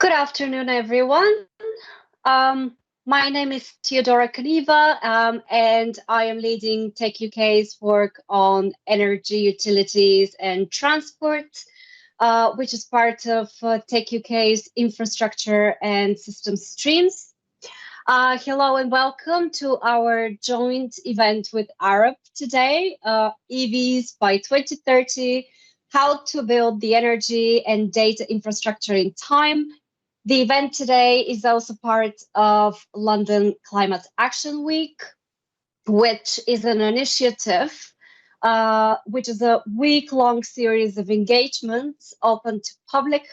Good afternoon, everyone. My name is Teodora Kaneva, and I am leading techUK's work on energy, utilities, and transport, which is part of techUK's infrastructure and systems streams. Hello and welcome to our joint event with Arup today, EVs by 2030, how to build the energy and data infrastructure in time. The event today is also part of London Climate Action Week, which is an initiative, which is a week-long series of engagements open to public,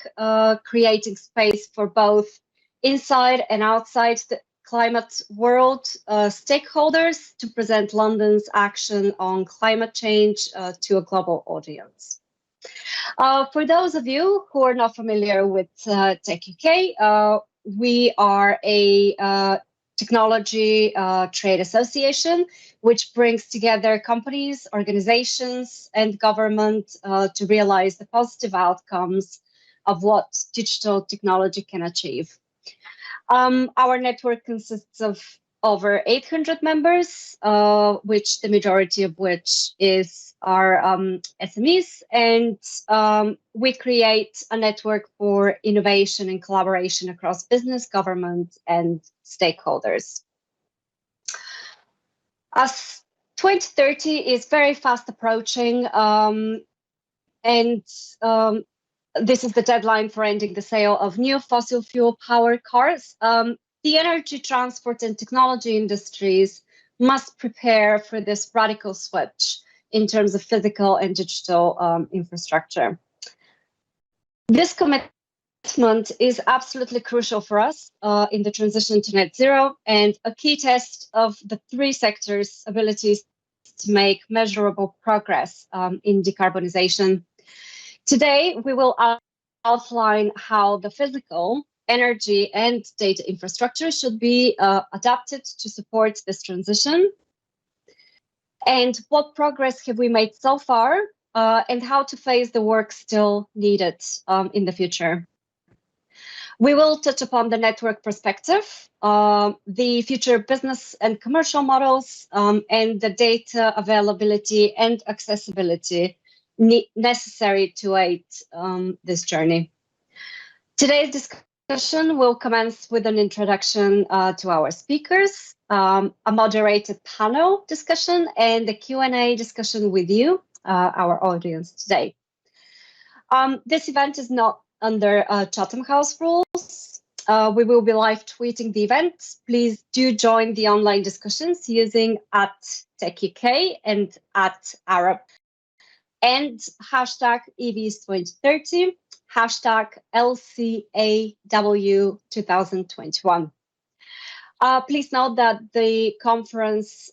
creating space for both inside and outside the climate world stakeholders to present London's action on climate change to a global audience. For those of you who are not familiar with techUK, we are a technology trade association which brings together companies, organizations, and government to realize the positive outcomes of what digital technology can achieve. Our network consists of over 800 members, which the majority of which is our SMEs, and we create a network for innovation and collaboration across business, government, and stakeholders. As 2030 is very fast approaching, and this is the deadline for ending the sale of new fossil fuel powered cars, the energy, transport, and technology industries must prepare for this radical switch in terms of physical and digital infrastructure. This commitment is absolutely crucial for us in the transition to net zero, and a key test of the three sectors' abilities to make measurable progress in decarbonisation. Today, we will outline how the physical, energy, and data infrastructure should be adapted to support this transition, and what progress have we made so far, and how to face the work still needed in the future. We will touch upon the network perspective, the future business and commercial models, and the data availability and accessibility necessary to aid this journey. Today's discussion will commence with an introduction to our speakers, a moderated panel discussion, and a Q&A discussion with you, our audience today. This event is not under Chatham House rules. We will be live tweeting the event. Please do join the online discussions using @techUK and @Arup, and hashtag EVs2030, hashtag LCAW 2021. Please note that the conference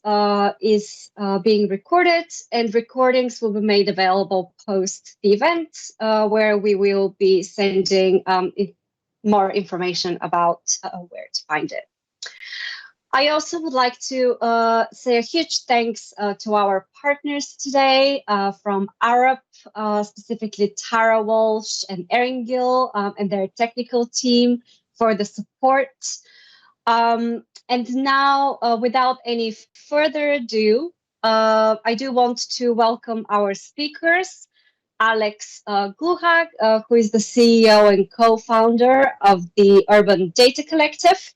is being recorded, and recordings will be made available post the event, where we will be sending more information about where to find it. I also would like to say a huge thanks to our partners today from Arup, specifically Tara Walsh and Erin Gill and their technical team for the support. And now, without any further ado, I do want to welcome our speakers, Alex Gluhak, who is the CEO and co-founder of the Urban Data Collective,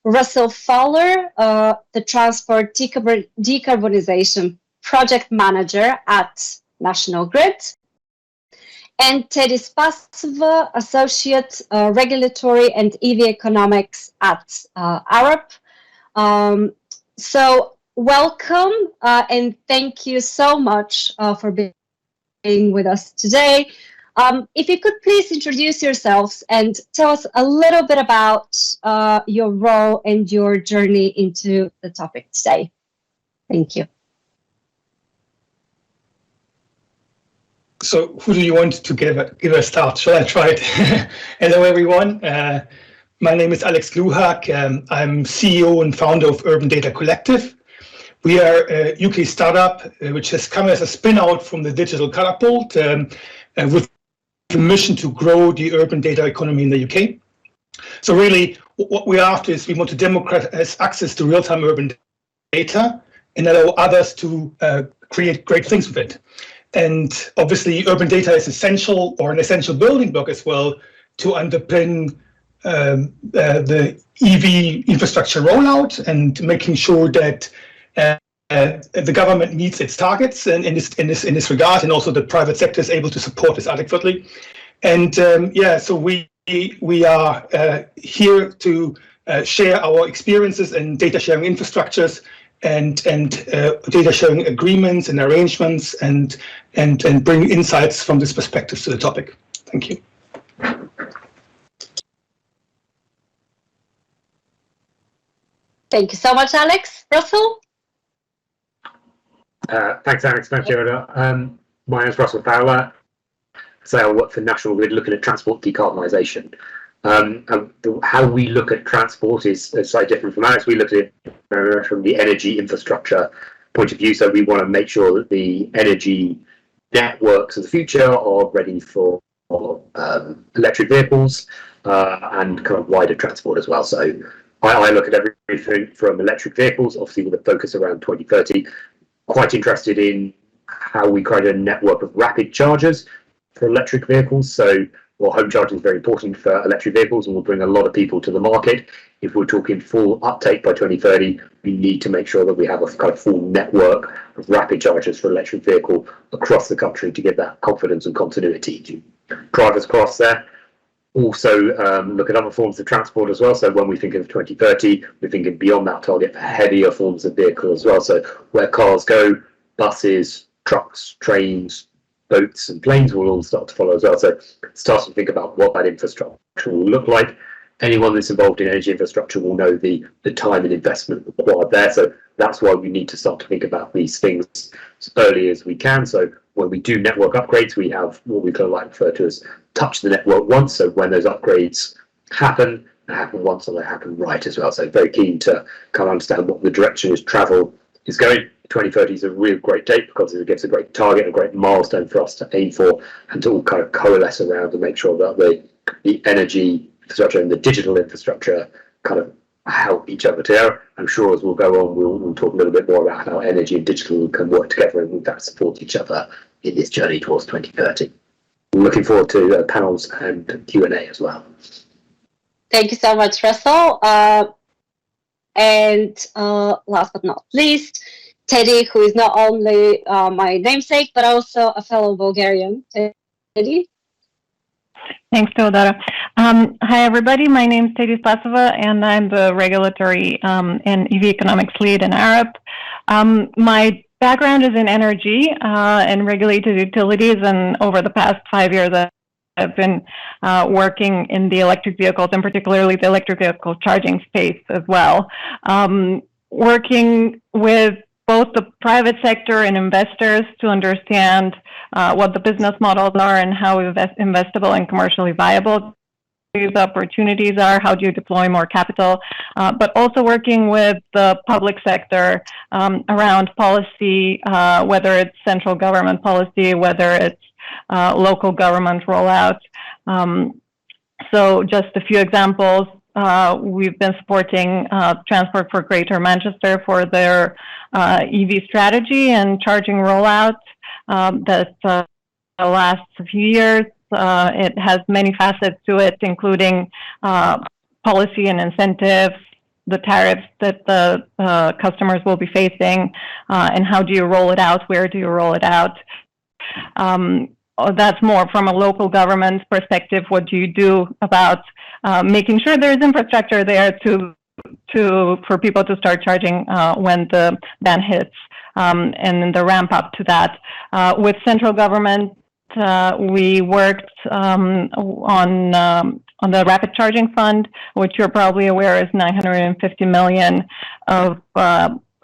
Russell Fowler, the Transport Decarbonisation Project Manager at National Grid, and Teddy Spasova, Associate Regulatory and EV Economics at Arup. So welcome and thank you so much for being with us today. If you could please introduce yourselves and tell us a little bit about your role and your journey into the topic today. Thank you. So who do you want to give a start? Shall I try it? Hello, everyone. My name is Alex Gluhak. I'm CEO and founder of Urban Data Collective. We are a UK startup which has come as a spin-out from the Digital Catapult with the mission to grow the urban data economy in the UK. So really, what we're after is we want to democratize access to real-time urban data and allow others to create great things with it. And obviously, urban data is essential, or an essential building block as well, to underpin the EV infrastructure rollout and making sure that the government meets its targets in this regard, and also the private sector is able to support this adequately. And so we are here to share our experiences in data sharing infrastructures and data sharing agreements and arrangements, and bring insights from this perspective to the topic. Thank you. Thank you so much, Alex. Russell? Thanks, Alex. Thanks, Teodora. My name is Russell Fowler. So I work for National Grid, looking at transport decarbonisation. How we look at transport is slightly different from Alex. We look at it very much from the energy infrastructure point of view. So we want to make sure that the energy networks of the future are ready for electric vehicles and kind of wider transport as well. So I look at everything from electric vehicles, obviously with a focus around 2030. Quite interested in how we create a network of rapid chargers for electric vehicles. So, home charging is very important for electric vehicles and will bring a lot of people to the market. If we're talking full uptake by 2030, we need to make sure that we have a kind of full network of rapid chargers for electric vehicle across the country to give that confidence and continuity to drive us across there. Also look at other forms of transport as well. So when we think of 2030, we're thinking beyond that target for heavier forms of vehicle as well. So where cars go, buses, trucks, trains, boats and planes will all start to follow as well. So start to think about what that infrastructure will look like. Anyone that's involved in energy infrastructure will know the time and investment required there. So that's why we need to start to think about these things as early as we can. So when we do network upgrades, we have what we kind of like refer to as touch the network once. So when those upgrades happen, they happen once and they happen right as well. So very keen to kind of understand what the direction is travel is going. 2030 is a real great date because it gives a great target, a great milestone for us to aim for and to all kind of coalesce around and make sure that the energy infrastructure and the digital infrastructure kind of help each other together. I'm sure as we'll go on, we'll talk a little bit more about how energy and digital can work together and in fact support each other in this journey towards 2030. I'm looking forward to panels and Q&A as well. Thank you so much, Russell. And last but not least, Teddy, who is not only my namesake, but also a fellow Bulgarian. Teddy? Thanks, Teodora. Hi, everybody. My name is Teddy Spasova, and I'm the regulatory and EV economics lead in Arup. My background is in energy and regulated utilities, and over the past 5 years, I've been working in the electric vehicles, and particularly the electric vehicle charging space as well. Working with both the private sector and investors to understand what the business models are and how investable and commercially viable these opportunities are, how do you deploy more capital, but also working with the public sector around policy, whether it's central government policy, whether it's local government rollout. So just a few examples. We've been supporting Transport for Greater Manchester for their EV strategy and charging rollout that lasts a few years. It has many facets to it, including policy and incentives, the tariffs that the customers will be facing, and how do you roll it out, where do you roll it out. That's more from a local government perspective. What do you do about making sure there's infrastructure there for people to start charging when the ban hits, and the ramp up to that. With central government, we worked on the Rapid Charging Fund, which you're probably aware is 950 million of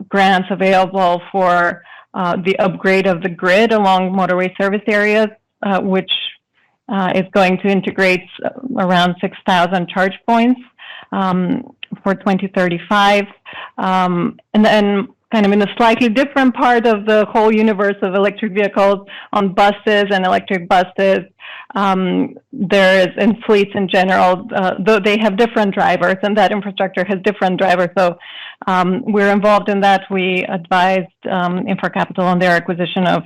grants available for the upgrade of the grid along motorway service areas, which is going to integrate around 6,000 charge points for 2035. And then kind of in a slightly different part of the whole universe of electric vehicles, on buses and electric buses, There is in fleets in general, though they have different drivers, and that infrastructure has different drivers. So we're involved in that. We advised InfraCapital on their acquisition of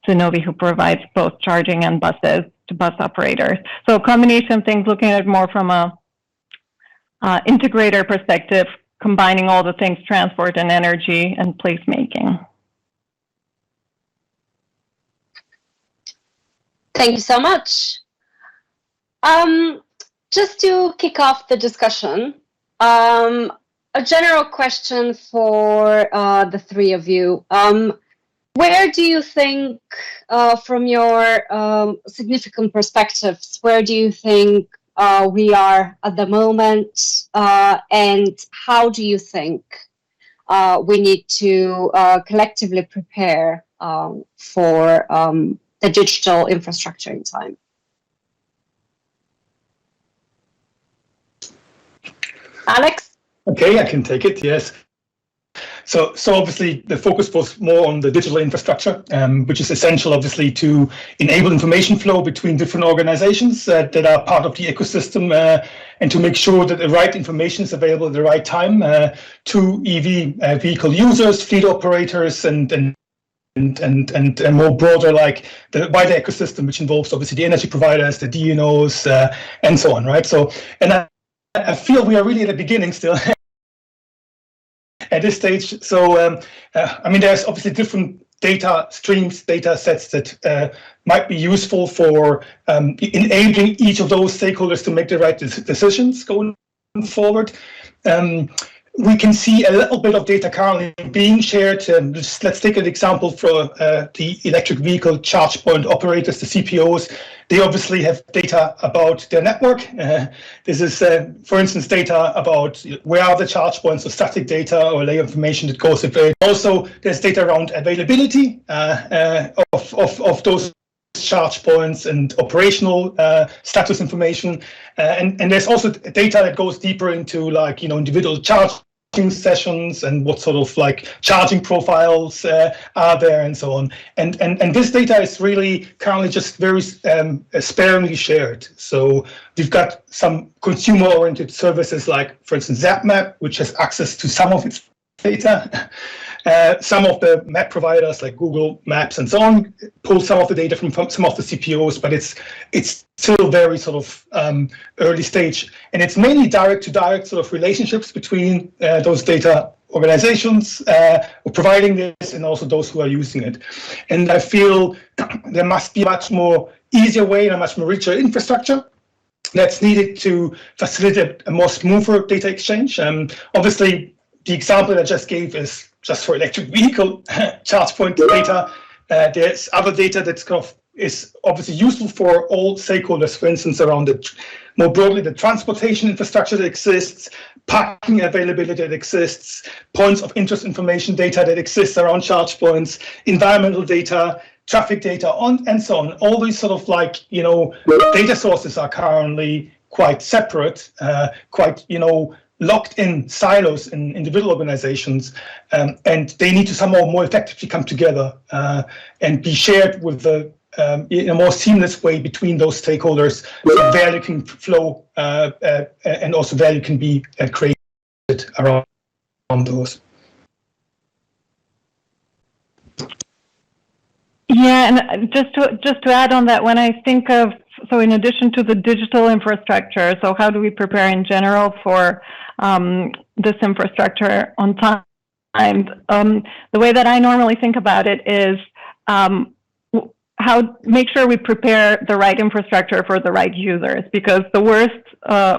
Synovi, who provides both charging and buses to bus operators. So a combination of things, looking at it more from a integrator perspective, combining all the things, transport and energy and placemaking. Thank you so much. Just to kick off the discussion, a general question for the three of you. Where do you think, from your significant perspectives, where do you think we are at the moment, and how do you think we need to collectively prepare for the digital infrastructure in time? Alex? Okay, I can take it, yes. So obviously the focus was more on the digital infrastructure, which is essential, obviously, to enable information flow between different organizations that are part of the ecosystem, and to make sure that the right information is available at the right time to EV vehicle users, fleet operators, and more broader, like the wider ecosystem, which involves obviously the energy providers, the DNOs, and so on, right? So, and I feel we are really at the beginning still. At this stage. So, I mean, there's obviously different data streams, data sets that might be useful for enabling each of those stakeholders to make the right decisions going forward. We can see a little bit of data currently being shared. Let's take an example for the electric vehicle charge point operators, the CPOs. They obviously have data about their network. This is, for instance, data about where are the charge points, or static data or layer information that goes with it. Also, there's data around availability of those charge points and operational status information, and there's also data that goes deeper into, like, individual charging sessions and what sort of like charging profiles are there and so on. And this data is really currently just very sparingly shared. So we've got some consumer-oriented services like, for instance, ZapMap, which has access to some of its data. Some of the map providers like Google Maps and so on pull some of the data from some of the CPOs, but it's still very sort of early stage, and it's mainly direct-to-direct sort of relationships between those data organizations providing this and also those who are using it. And I feel there must be a much more easier way and a much more richer infrastructure that's needed to facilitate a more smoother data exchange. Obviously, the example I just gave is just for electric vehicle charge point data. There's other data that's is obviously useful for all stakeholders, for instance, around more broadly the transportation infrastructure that exists, parking availability that exists, points of interest information data that exists around charge points, environmental data, traffic data, and so on. All these sort of like, data sources are currently quite separate, quite, locked in silos in individual organizations, and they need to somehow more effectively come together and be shared with in a more seamless way between those stakeholders, so value can flow and also value can be created around those. Yeah, and just to add on that, when I think of, so in addition to the digital infrastructure, so how do we prepare in general for this infrastructure on time? The way that I normally think about it is how make sure we prepare the right infrastructure for the right users, because the worst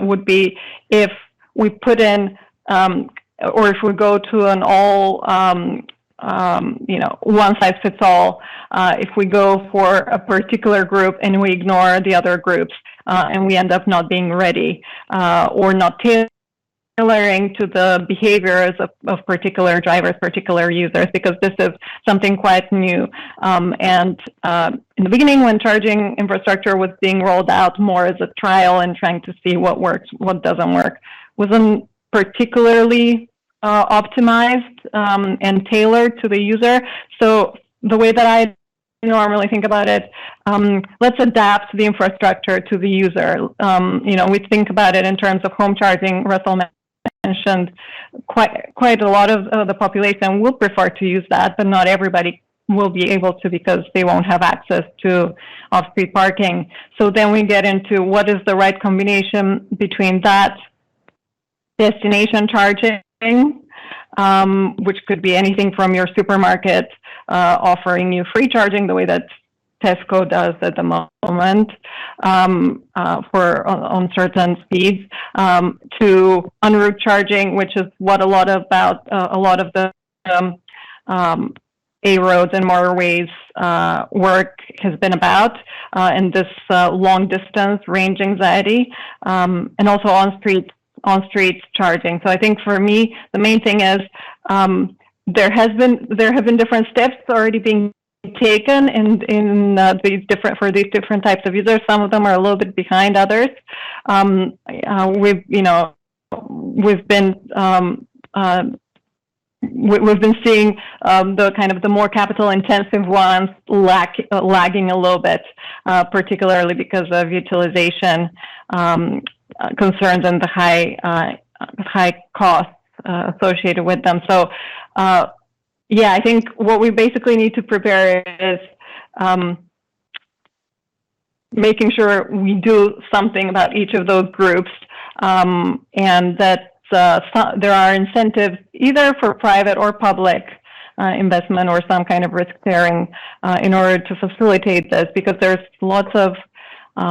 would be if we put in or if we go to an all one size fits all, if we go for a particular group and we ignore the other groups, and we end up not being ready or not tailoring to the behaviors of particular drivers, particular users, because this is something quite new. And in the beginning, when charging infrastructure was being rolled out more as a trial and trying to see what works, what doesn't work, wasn't particularly optimized and tailored to the user. So the way that I normally think about it, let's adapt the infrastructure to the user. We think about it in terms of home charging. Russell mentioned quite a lot of the population will prefer to use that, but not everybody will be able to because they won't have access to off-street parking. So then we get into what is the right combination between that destination charging, which could be anything from your supermarket offering you free charging the way that Tesco does at the moment on certain speeds, to en route charging, which is what a lot of the A-roads and motorways work has been about, and this long distance range anxiety, and also on-street charging. So I think for me, the main thing is there have been different steps already being taken in these different types of users. Some of them are a little bit behind others. We've been seeing the more capital intensive ones lagging a little bit, particularly because of utilization concerns and the high costs associated with them. So I think what we basically need to prepare is making sure we do something about each of those groups, and that there are incentives either for private or public investment or some kind of risk sharing in order to facilitate this, because there's lots of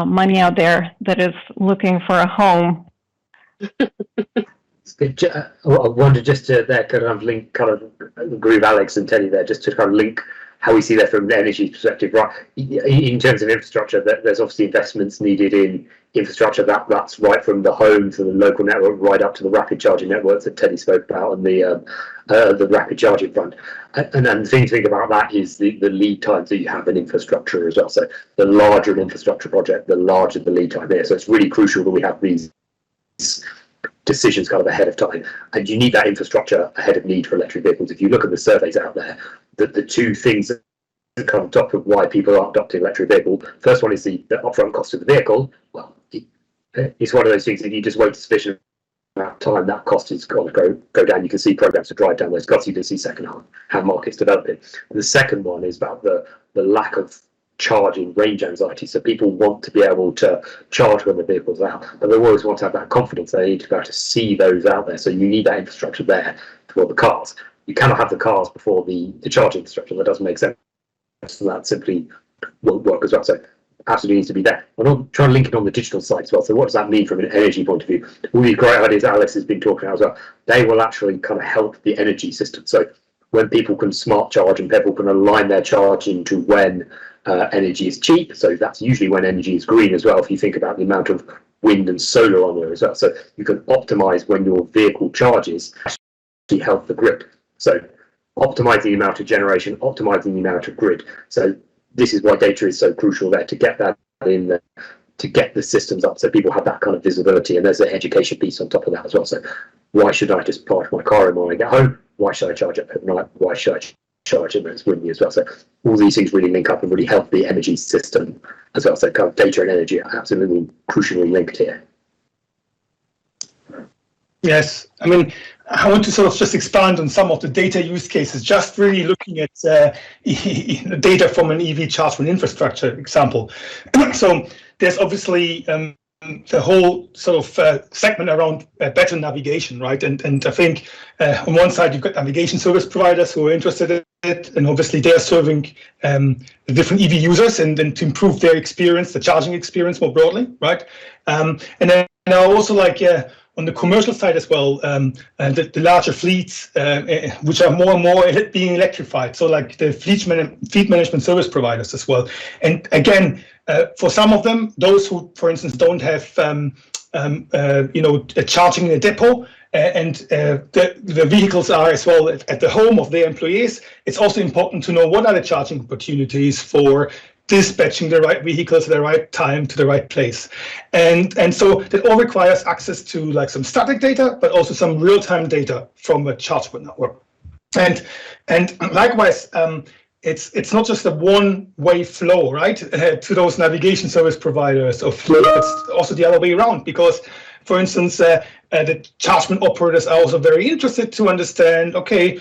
money out there that is looking for a home. I wonder just to there kind of link, kind of agree with Alex and Teddy there, just to kind of link how we see that from an energy perspective, right? In terms of infrastructure, there's obviously investments needed in infrastructure that's right from the home to the local network, right up to the rapid charging networks that Teddy spoke about and the rapid charging front. And the thing to think about that is the lead times that you have in infrastructure as well. So the larger an infrastructure project, the larger the lead time is. So it's really crucial that we have these decisions kind of ahead of time, and you need that infrastructure ahead of need for electric vehicles. If you look at the surveys out there, the two things that come on top of why people are adopting electric vehicle, first one is the upfront cost of the vehicle. Well, it's one of those things, if you just wait a sufficient amount of time, that cost is going to go down. You can see programs to drive down those costs. You can see second-hand markets developing. The second one is about the lack of charging range anxiety. So people want to be able to charge when the vehicle's out, but they always want to have that confidence. They need to be able to see those out there. So you need that infrastructure there for the cars. You cannot have the cars before the charging infrastructure. That doesn't make sense. So that simply won't work as well. So absolutely needs to be there. I'm trying to link it on the digital side as well. So what does that mean from an energy point of view? All these great ideas Alex has been talking about as well, they will actually kind of help the energy system. So when people can smart charge and people can align their charging to when energy is cheap, so that's usually when energy is green as well, if you think about the amount of wind and solar on there as well. So you can optimize when your vehicle charges, actually help the grid. So optimizing the amount of generation, optimizing the amount of grid. So this is why data is so crucial there, to get that in there, to get the systems up so people have that kind of visibility, and there's an education piece on top of that as well. So why should I just charge my car when I get home? Why should I charge it overnight? Why should I charge it when it's windy as well? So all these things really link up and really help the energy system as well. So kind of data and energy are absolutely crucially linked here. Yes, I mean, I want to sort of just expand on some of the data use cases, just really looking at data from an EV charging infrastructure example. So there's obviously the whole sort of segment around better navigation, right? And I think on one side you've got navigation service providers who are interested in it, and obviously they're serving the different EV users and to improve their experience, the charging experience more broadly, right? And then also like on the commercial side as well, the larger fleets, which are more and more being electrified. So like the fleet management service providers as well. And again, for some of them, those who, for instance, don't have charging in a depot, and the vehicles are as well at the home of their employees, it's also important to know what are the charging opportunities for dispatching the right vehicles at the right time to the right place. And so that all requires access to like some static data, but also some real-time data from a chargeable network. And likewise, it's not just a one-way flow, right, to those navigation service providers of flow. It's also the other way around, because, for instance, the chargement operators are also very interested to understand, okay,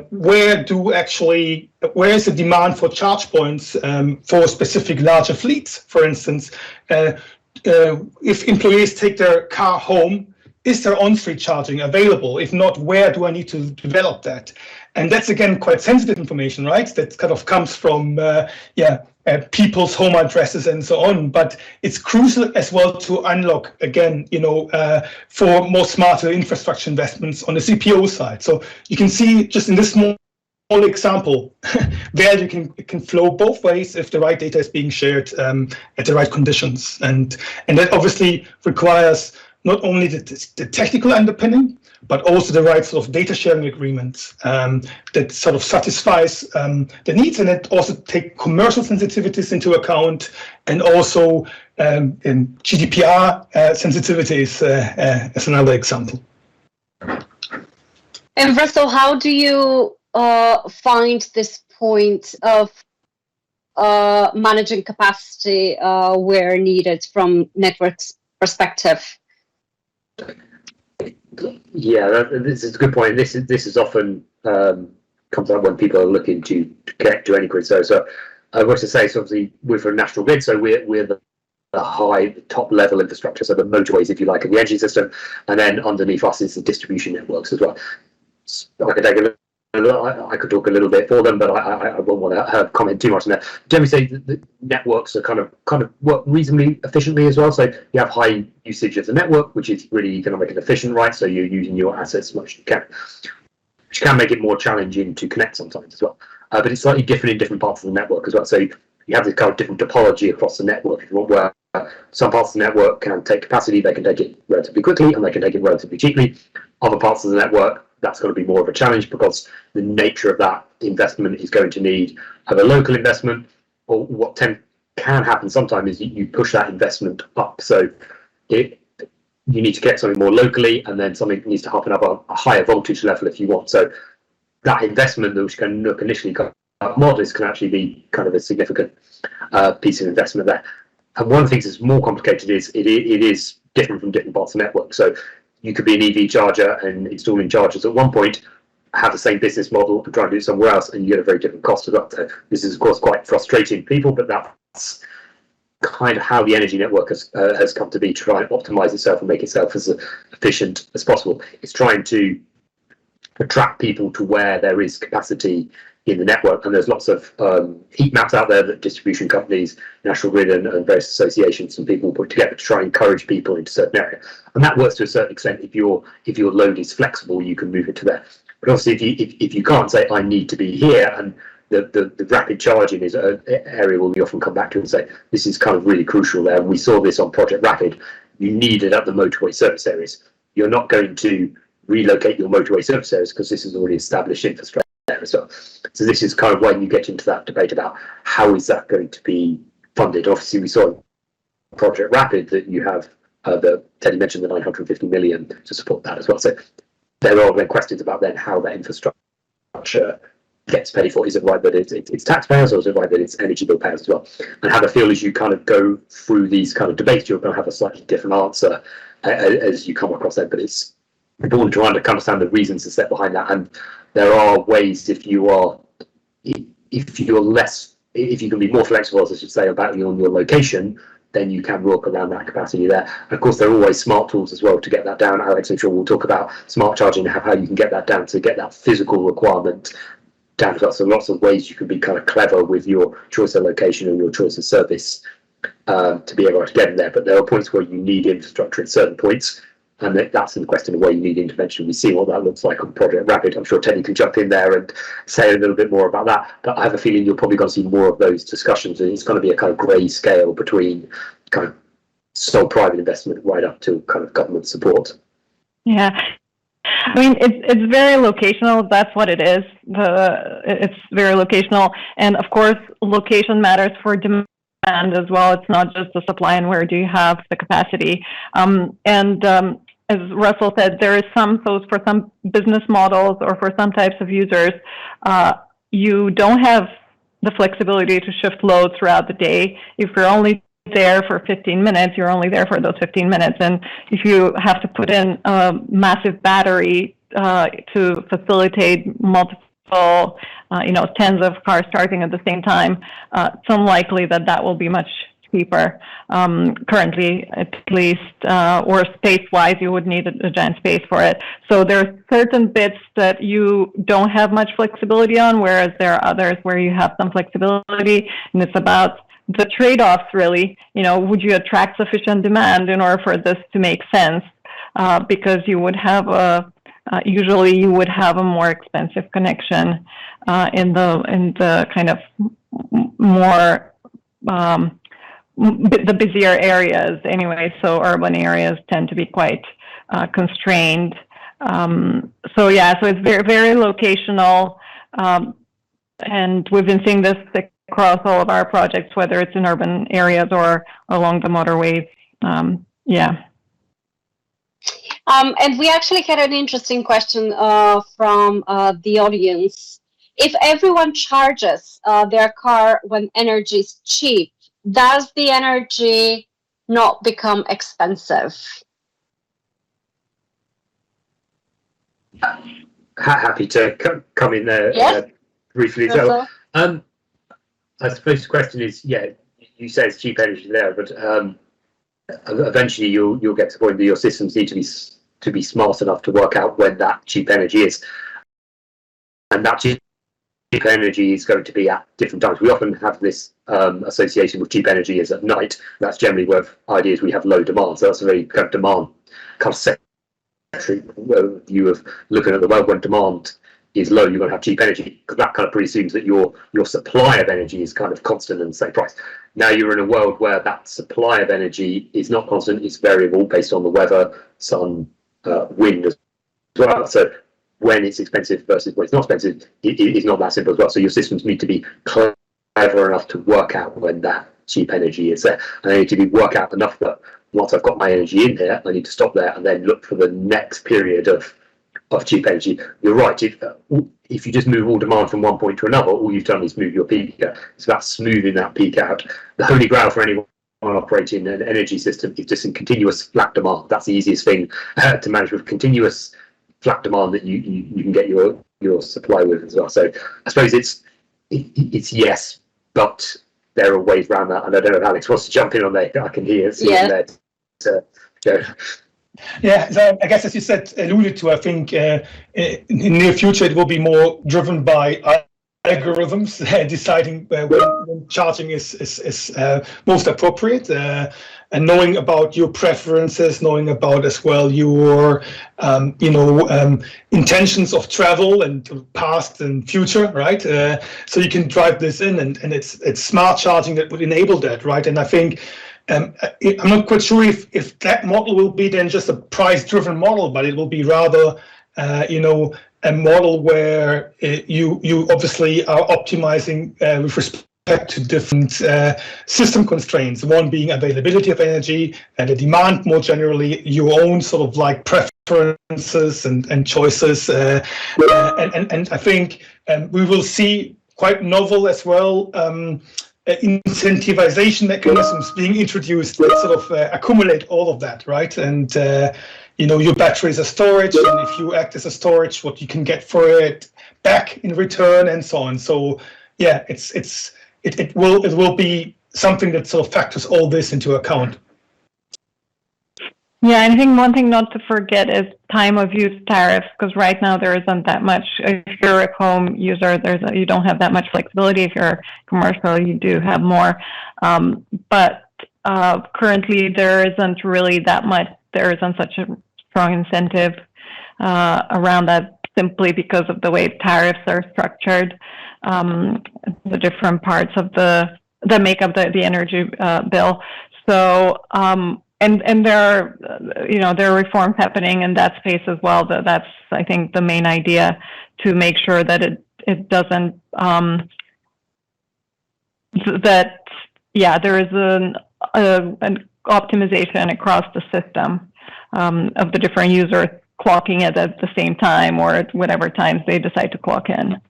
where is the demand for charge points for specific larger fleets, for instance. If employees take their car home, is there on-street charging available? If not, where do I need to develop that? And that's, again, quite sensitive information, right? That kind of comes from, people's home addresses and so on. But it's crucial as well to unlock, again, for more smarter infrastructure investments on the CPO side. So you can see just in this small example where you can flow both ways if the right data is being shared at the right conditions. And that obviously requires not only the technical underpinning, but also the right sort of data sharing agreement that sort of satisfies the needs, and it also take commercial sensitivities into account, and also in GDPR sensitivities as another example. And Russell, how do you find this point of managing capacity where needed from networks perspective? Yeah, this is a good point. This is often comes up when people are looking to connect to any grid. So I want to say, so obviously we're from national grid, so we're the top level infrastructure, so the motorways, if you like, in the energy system, and then underneath us is the distribution networks as well. I could talk a little bit for them, but I won't want to comment too much on that. Generally, say the networks are kind of work reasonably efficiently as well. So you have high usage of the network, which is really economic and efficient, right? So you're using your assets as much as you can, which can make it more challenging to connect sometimes as well. But it's slightly different in different parts of the network as well. So you have this kind of different topology across the network, if you want, where some parts of the network can take capacity, they can take it relatively quickly, and they can take it relatively cheaply. Other parts of the network, that's going to be more of a challenge, because the nature of that investment is going to need either local investment, or what can happen sometimes is you push that investment up. So you need to get something more locally, and then something needs to happen up a higher voltage level if you want. So that investment, which can look initially kind of modest, can actually be kind of a significant piece of investment there. And one of the things that's more complicated is it is different from different parts of the network. So you could be an EV charger and installing chargers at one point, have the same business model and try and do it somewhere else, and you get a very different cost as well. So this is, of course, quite frustrating to people, but that's kind of how the energy network has come to be, to try and optimize itself and make itself as efficient as possible. It's trying to attract people to where there is capacity in the network, and there's lots of heat maps out there that distribution companies, National Grid, and various associations and people put together to try and encourage people into certain areas. And that works to a certain extent. If your load is flexible, you can move it to there. But obviously, if you can't say I need to be here, and the rapid charging is an area where we often come back to and say this is kind of really crucial there. And we saw this on Project Rapid. You need it at the motorway service areas. You're not going to relocate your motorway service areas because this is already established infrastructure there as well. So this is kind of when you get into that debate about how is that going to be funded. Obviously, we saw in Project Rapid that you have Teddy mentioned the 950 million to support that as well. So there are then questions about then how that infrastructure gets paid for. Is it right that it's taxpayers, or is it right that it's energy bill payers as well? And have a feel as you kind of go through these kind of debates, you're going to have a slightly different answer as you come across that. But it's important to understand the reasons to step behind that. And there are ways, if you can be more flexible, as I should say, about your location, then you can work around that capacity there. And of course, there are always smart tools as well to get that down. Alex, I'm sure we'll talk about smart charging and how you can get that down to get that physical requirement down. So lots of ways you can be kind of clever with your choice of location and your choice of service to be able to get in there. But there are points where you need infrastructure at certain points, and that's in the question of where you need intervention. We see what that looks like on Project Rapid. I'm sure Teddy can jump in there and say a little bit more about that. But I have a feeling you're probably going to see more of those discussions, and it's going to be a kind of grey scale between kind of sole private investment right up to kind of government support. Yeah. I mean, it's very locational. That's what it is. It's very locational. And of course, location matters for demand as well. It's not just the supply and where do you have the capacity. As Russell said, there is for some business models or for some types of users, you don't have the flexibility to shift load throughout the day. If you're only there for 15 minutes, you're only there for those 15 minutes. And if you have to put in a massive battery to facilitate multiple, tens of cars starting at the same time, it's unlikely that will be much cheaper. Currently, at least, or space-wise, you would need a giant space for it. So there are certain bits that you don't have much flexibility on, whereas there are others where you have some flexibility, and it's about the trade-offs, really. Would you attract sufficient demand in order for this to make sense? Because you would have usually you would have a more expensive connection in the kind of more the busier areas anyway. So urban areas tend to be quite constrained. So it's very, very locational, and we've been seeing this across all of our projects, whether it's in urban areas or along the motorways. And we actually had an interesting question from the audience. If everyone charges their car when energy is cheap, does the energy not become expensive? Happy to come in there briefly. So, I suppose the question is, you say it's cheap energy there, but eventually you'll get to the point that your systems need to be smart enough to work out when that cheap energy is, and that cheap energy is going to be at different times. We often have this association with cheap energy is at night. That's generally where ideas we have low demand. So that's a very kind of demand kind of centric view of looking at the world. When demand is low, you're going to have cheap energy, because that kind of presumes that your supply of energy is kind of constant and the same price. Now you're in a world where that supply of energy is not constant; it's variable based on the weather, sun, wind as well. So when it's expensive versus when it's not expensive, it is not that simple as well. So your systems need to be clever enough to work out when that cheap energy is there, and they need to work out enough that once I've got my energy in here, I need to stop there and then look for the next period of cheap energy. You're right. If you just move all demand from one point to another, all you've done is move your peak out. It's about smoothing that peak out. The holy grail for anyone operating an energy system is just in continuous flat demand. That's the easiest thing to manage, with continuous flat demand that you can get your supply with as well. So I suppose it's yes, but there are ways around that. And I don't know if Alex wants to jump in on there. I can hear there to go. Yeah, so I guess, as you said, alluded to, I think in the near future it will be more driven by algorithms deciding when charging is most appropriate, and knowing about your preferences, knowing about as well your intentions of travel and past and future, right? So you can drive this in, and it's smart charging that would enable that, right? And I think I'm not quite sure if that model will be then just a price-driven model, but it will be rather, a model where you obviously are optimizing with respect to different system constraints. One being availability of energy, and the demand more generally, your own sort of like preferences and choices, and I think we will see quite novel as well. Incentivization mechanisms being introduced that sort of accumulate all of that, right? And your battery is a storage, and if you act as a storage, what you can get for it back in return, and so on. So yeah, it will be something that sort of factors all this into account. Yeah, and I think one thing not to forget is time of use tariffs, because right now there isn't that much. If you're a home user, you don't have that much flexibility. If you're commercial, you do have more. But currently there isn't really that much. There isn't such a strong incentive around that, simply because of the way tariffs are structured, the different parts of the make up the energy bill. So. And there are reforms happening in that space as well. That's, I think, the main idea, to make sure that it doesn't there is an optimization across the system of the different users clocking it at the same time, or at whatever times they decide to clock in.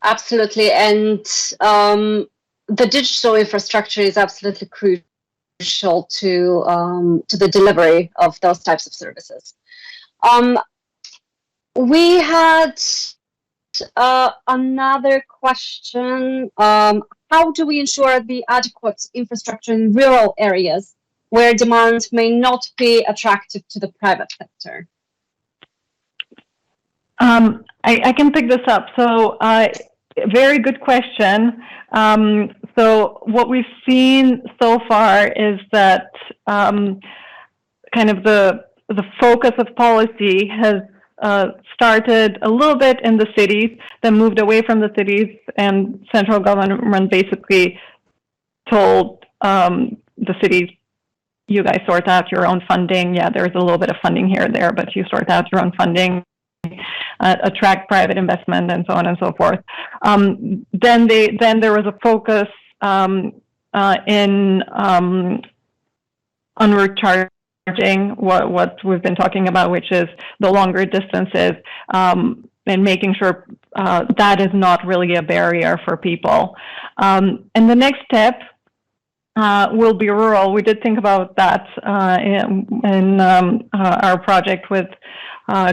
Absolutely, and the digital infrastructure is absolutely crucial to the delivery of those types of services. We had another question. How do we ensure the adequate infrastructure in rural areas where demand may not be attractive to the private sector? I can pick this up. So, very good question. So what we've seen so far is that kind of the focus of policy has started a little bit in the cities, then moved away from the cities, and central government basically told the cities, you guys sort out your own funding. Yeah, there's a little bit of funding here or there, but you sort out your own funding. Attract private investment and so on and so forth. Then there was a focus in on recharging, what we've been talking about, which is the longer distances, and making sure that is not really a barrier for people. And the next step will be rural. We did think about that in our project with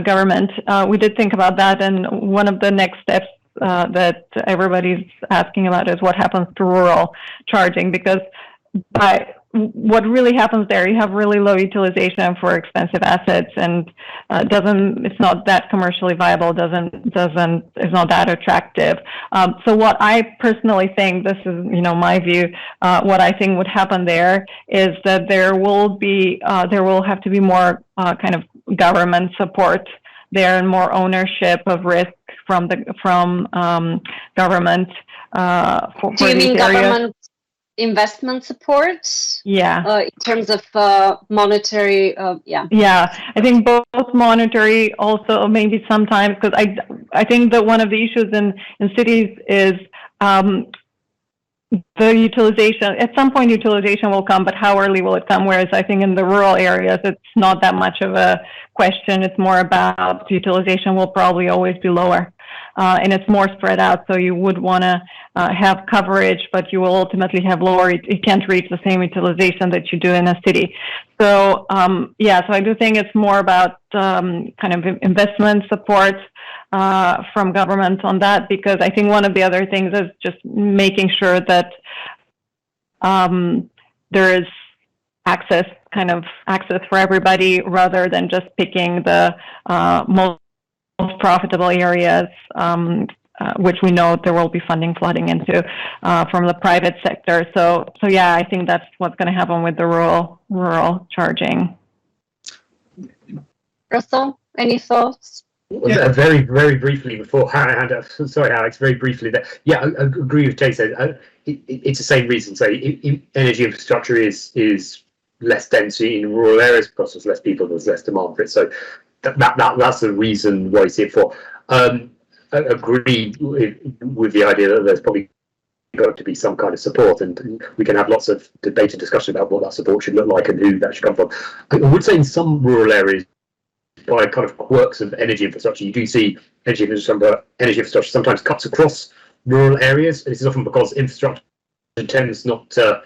government. We did think about that, and one of the next steps that everybody's asking about is what happens to rural charging, because what really happens there, you have really low utilization for expensive assets, and it's not that commercially viable, is not that attractive. So what I personally think, this is my view, what I think would happen there is that there will have to be more kind of government support there and more ownership of risk from government for Do you these mean areas. Government investment support? Yeah. In terms of monetary, yeah. Yeah, I think both monetary, also maybe sometimes, because I think that one of the issues in cities is the utilization. At some point, utilization will come, but how early will it come? Whereas I think in the rural areas, it's not that much of a question. It's more about utilization will probably always be lower. And it's more spread out, so you would want to have coverage, but you will ultimately have lower. It can't reach the same utilization that you do in a city. So so I do think it's more about kind of investment support from government on that, because I think one of the other things is just making sure that there is access for everybody, rather than just picking the most profitable areas, which we know there will be funding flooding into from the private sector. So yeah, I think that's what's going to happen with the rural charging. Russell, any thoughts? Yeah. Very, very briefly before I hand up. Sorry, Alex. Very briefly. Yeah, I agree with Jay said. It's the same reason. So energy infrastructure is less density in rural areas because there's less people, there's less demand for it. So that's the reason why I see it for. I agree with the idea that there's probably got to be some kind of support, and we can have lots of debate and discussion about what that support should look like and who that should come from. I would say in some rural areas, by kind of quirks of energy infrastructure, you do see energy infrastructure sometimes cuts across rural areas. And this is often because infrastructure tends not to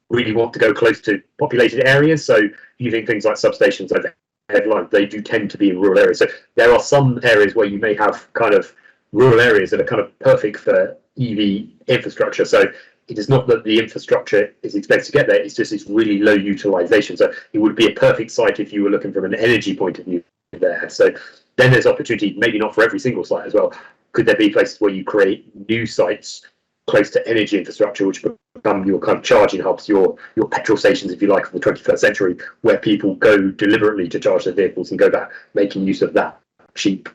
really want to go close to populated areas. So you think things like substations, like headlines, they do tend to be in rural areas. So there are some areas where you may have kind of rural areas that are kind of perfect for EV infrastructure. So it is not that the infrastructure is expensive to get there, it's just it's really low utilization. So it would be a perfect site if you were looking from an energy point of view there. So then there's opportunity, maybe not for every single site as well. Could there be places where you create new sites close to energy infrastructure, which become your kind of charging hubs, your petrol stations, if you like, of the 21st century, where people go deliberately to charge their vehicles and go back, making use of that cheap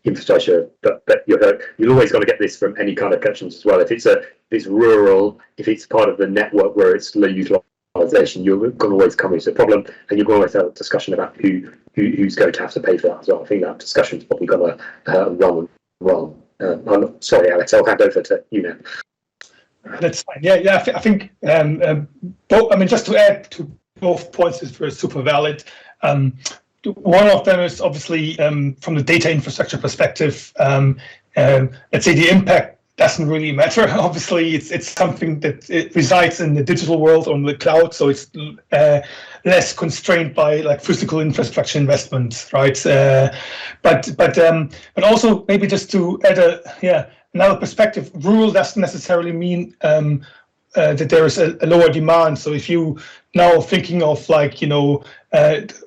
infrastructure. But you'll always got to get this from any kind of connections as well. If it's rural, if it's part of the network where it's low utilization, you're going to always come into a problem, and you're going to always have a discussion about who's going to have to pay for that as well. I think that discussion's probably got to run. I'm sorry, Alex, I'll hand over to you now. That's fine. Yeah. I think both. I mean, just to add to both points is super valid. One of them is obviously from the data infrastructure perspective. Let's say the impact doesn't really matter. Obviously, it's something that it resides in the digital world on the cloud, so it's less constrained by like physical infrastructure investments, right? But also maybe just to add another perspective, rural doesn't necessarily mean that there is a lower demand. So if you now thinking of like,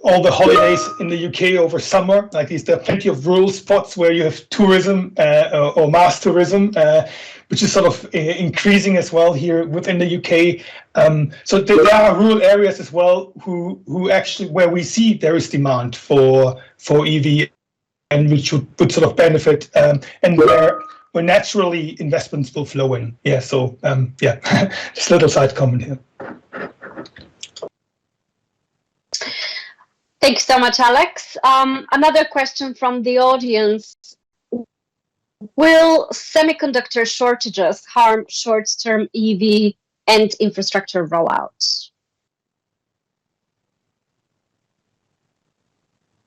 all the holidays in the UK over summer, like there are plenty of rural spots where you have tourism or mass tourism, which is sort of increasing as well here within the UK. So there are rural areas as well who actually, where we see there is demand for EV and which would sort of benefit and where naturally investments will flow in. Yeah, so just a little side comment here. Thanks so much, Alex. Another question from the audience. Will semiconductor shortages harm short-term EV and infrastructure rollouts?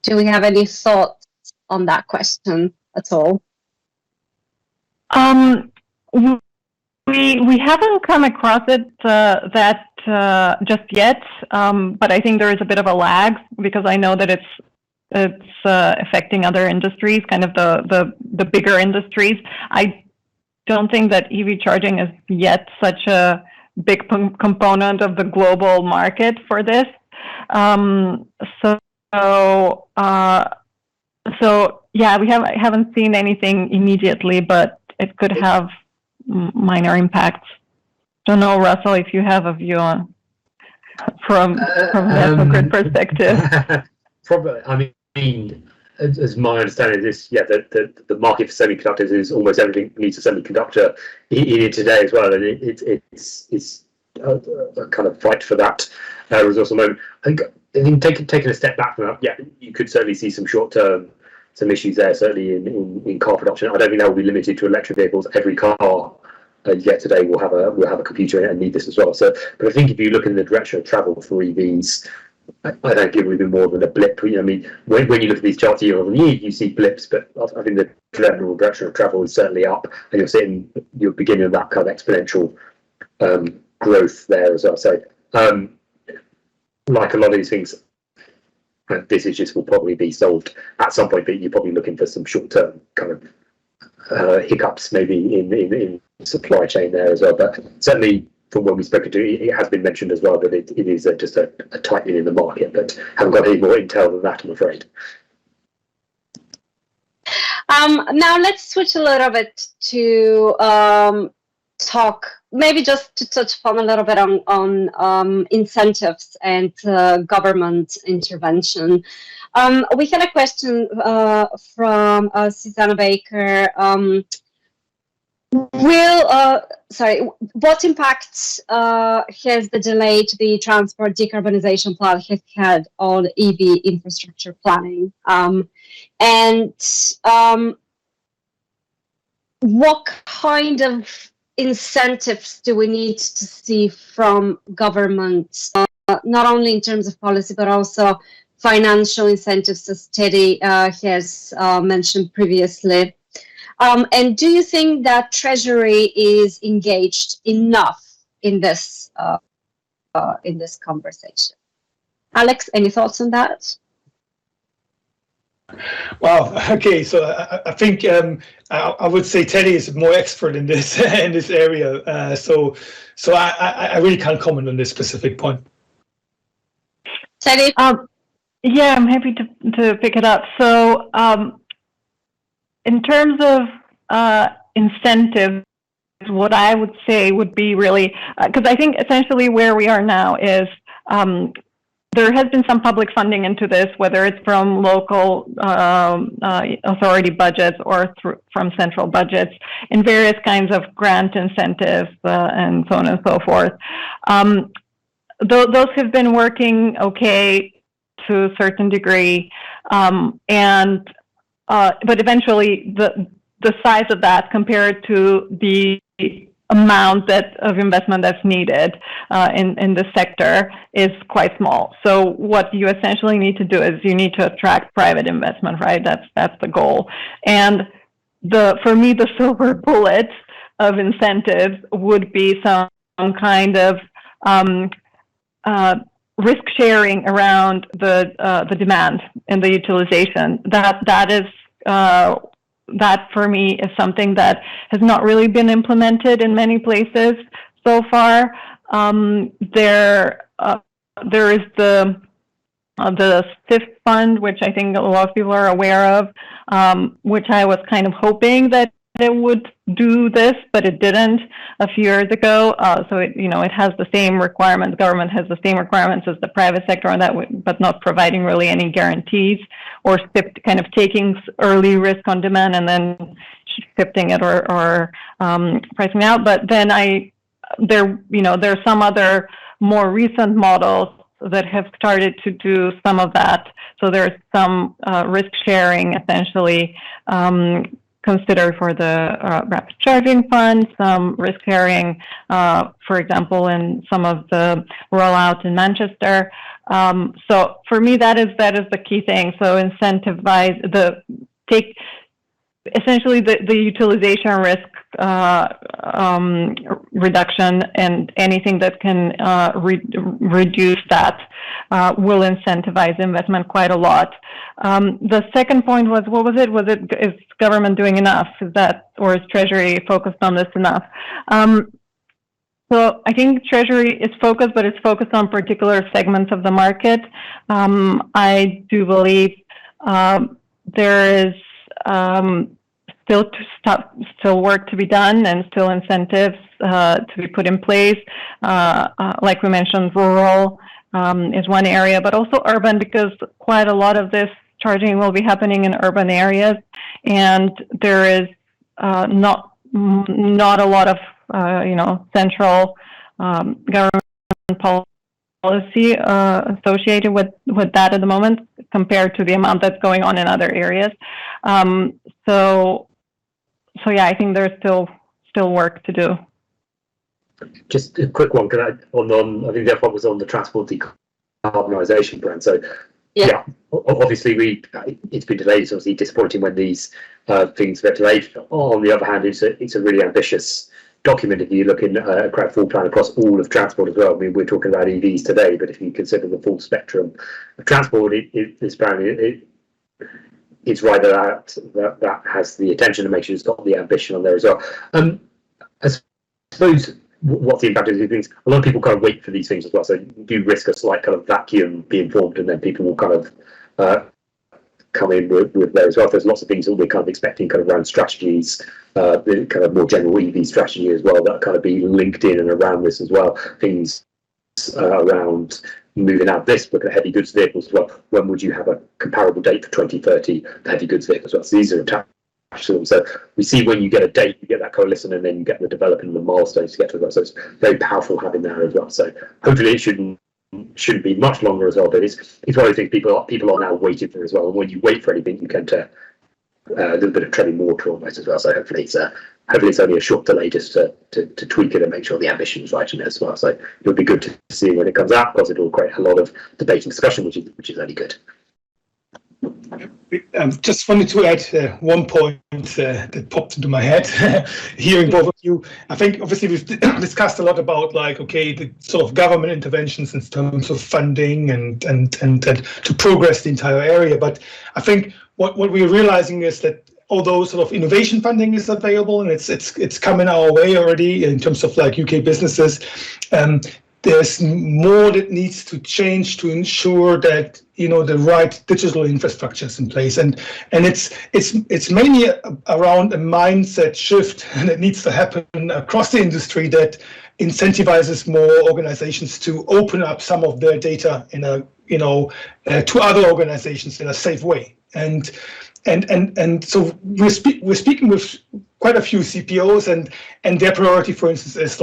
Do we have any thoughts on that question at all? We haven't come across it that just yet, but I think there is a bit of a lag because I know that it's affecting other industries, kind of the bigger industries. I don't think that EV charging is yet such a big component of the global market for this. So yeah, we haven't seen anything immediately, but it could have minor impacts. Don't know, Russell, if you have a view on from the grid perspective. Probably. I mean, as my understanding of this, the market for semiconductors is almost everything needs a semiconductor in it today as well, and it's a kind of fight for that resource at the moment. I think taking a step back from that, you could certainly see some short-term issues there, certainly in car production. I don't think that will be limited to electric vehicles. Every car yet today will have a computer in it and need this as well. So, but I think if you look in the direction of travel for EVs, I don't think it would be more than a blip. I mean, when you look at these charts year on year, you see blips, but I think the general direction of travel is certainly up, and you're beginning of that kind of exponential growth there as well. So, like a lot of these things, this is just will probably be solved at some point, but you're probably looking for some short-term kind of hiccups maybe in supply chain there as well. But certainly from when we've spoken to it has been mentioned as well that it is just a tightening in the market, but haven't got any more intel than that, I'm afraid. Now let's switch a little bit to talk, maybe just to touch upon a little bit on incentives and government intervention. We had a question from Susanna Baker. What impact has the delay to the transport decarbonization plan have had on EV infrastructure planning? What kind of incentives do we need to see from government, not only in terms of policy, but also financial incentives, as Teddy has mentioned previously? And do you think that Treasury is engaged enough in this conversation? Alex, any thoughts on that? Wow. Okay. So I think I would say Teddy is more expert in this in this area. So I really can't comment on this specific point. Teddy? Yeah, I'm happy to pick it up. So in terms of incentives, what I would say would be really, because I think essentially where we are now is there has been some public funding into this, whether it's from local authority budgets or from central budgets, in various kinds of grant incentives and so on and so forth. Those have been working okay to a certain degree, but eventually the size of that compared to the amount of investment that's needed in the sector is quite small. So what you essentially need to do is you need to attract private investment, right? That's the goal. And for me, the silver bullet of incentives would be some kind of risk sharing around the demand and the utilization. That for me is something that has not really been implemented in many places so far. There is the SIF fund, which I think a lot of people are aware of, which I was kind of hoping that it would do this, but it didn't a few years ago. So it has the same requirements. Government has the same requirements as the private sector on that, but not providing really any guarantees, or kind of taking early risk on demand and then shifting it or pricing out. But then there are some other more recent models that have started to do some of that. So there's some risk sharing essentially considered for the rapid charging fund, some risk sharing, for example, in some of the rollout in Manchester. So for me, that is the key thing. So incentivize essentially the utilization risk reduction, and anything that can reduce that will incentivize investment quite a lot. The second point was, what was it? Is government doing enough? Or is Treasury focused on this enough? So I think Treasury is focused, but it's focused on particular segments of the market. I do believe there is still work to be done, and still incentives to be put in place. Like we mentioned, rural is one area, but also urban, because quite a lot of this charging will be happening in urban areas, and there is not a lot of central government policy associated with that at the moment, compared to the amount that's going on in other areas. So yeah, I think there's still work to do. Just a quick one, I think the other one was on the transport decarbonisation plan. So yeah, obviously it's been delayed. It's obviously disappointing when these things get delayed. On the other hand, it's a really ambitious document if you look in a full plan across all of transport as well. I mean, we're talking about EVs today, but if you consider the full spectrum of transport, it's right that has the attention to make sure it's got the ambition on there as well. I suppose what's the impact of these things? A lot of people kind of wait for these things as well, so you do risk a slight kind of vacuum being formed, and then people will kind of come in with there as well. There's lots of things that we're kind of expecting kind of around strategies, the kind of more general EV strategy as well, that kind of be linked in and around this as well. Things around moving out this, look at heavy goods vehicles as well. When would you have a comparable date for 2030 for heavy goods vehicles as well? So these are attached to them. So we see when you get a date, you get that coalescence, and then you get the developing the milestones to get to it. So it's very powerful having that as well. So hopefully it shouldn't be much longer as well, but it's one of the things people are now waiting for as well. And when you wait for anything, you get to a little bit of treading water almost as well. So hopefully it's only a short delay just to tweak it and make sure the ambition is right in it as well. So it'll be good to see when it comes out, because it will create a lot of debate and discussion, which is only good. Just wanted to add one point that popped into my head hearing both of you. I think obviously we've discussed a lot about the sort of government interventions in terms of funding and to progress the entire area. But I think what we're realizing is that although sort of innovation funding is available and it's coming our way already in terms of UK businesses, there's more that needs to change to ensure that the right digital infrastructure is in place, and it's mainly around a mindset shift that needs to happen across the industry that incentivizes more organizations to open up some of their data in a to other organizations in a safe way. And so we're speaking with quite a few CPOs, and their priority, for instance, is